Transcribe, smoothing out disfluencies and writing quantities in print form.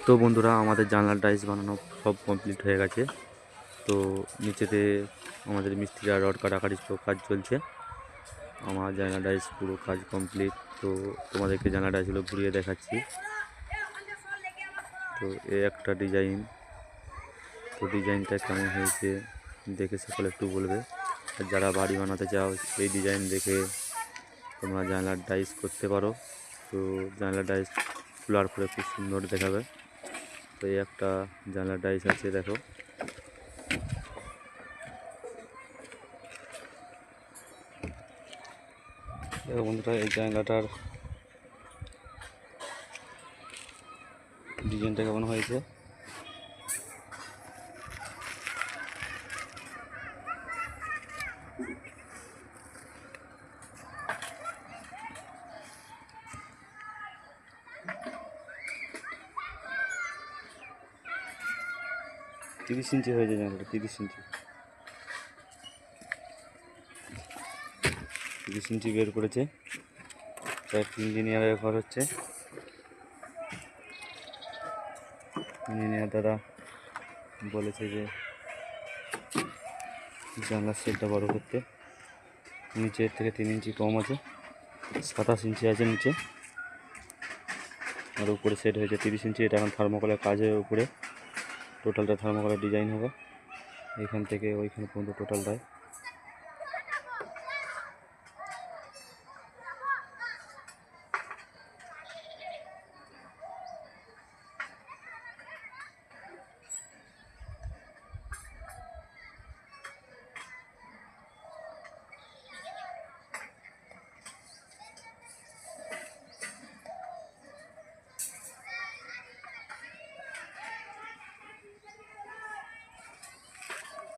তো বন্ধুরা, আমাদের জানলার ডাইস বানানো সব কমপ্লিট হয়ে গেছে। তো নিচেতে আমাদের মিস্ত্রিরা রড কাটাকাটি কাজ চলছে। আমার জানলার ডাইস পুরো কাজ কমপ্লিট। তো তোমাদেরকে জানলার ডাইসগুলো ঘুরিয়ে দেখাচ্ছি। তো এই একটা ডিজাইন। তো ডিজাইনটা কেমন হয়েছে দেখে সকলে একটু বলবে। আর যারা বাড়ি বানাতে চাও এই ডিজাইন দেখে তোমরা জানলার ডাইস করতে পারো। তো জানলার ডাইস খোলার পরে খুব সুন্দর দেখাবে। তো এই একটা জানলার ডাইস আছে, দেখো। দেখো বন্ধুরা, এই জানলাটার ডিজাইনটা কেমন হয়েছে। তিরিশ ইঞ্চি হয়েছে জানলাটা, 30 ইঞ্চি বের করেছে। তাই ইঞ্জিনিয়ারের ঘর হচ্ছে। ইঞ্জিনিয়ার দাদা বলেছে যে জানলার সেটটা বড় করতে। নিচের থেকে 3 ইঞ্চি কম আছে, 27 ইঞ্চি আছে নিচে। আর উপরে সেট হয়েছে 30 ইঞ্চি। এটা এখন থার্মোকলের কাজের উপরে টোটালটা থার্মোকলের ডিজাইন হবে, এখান থেকে ওইখানে পর্যন্ত টোটালটায়।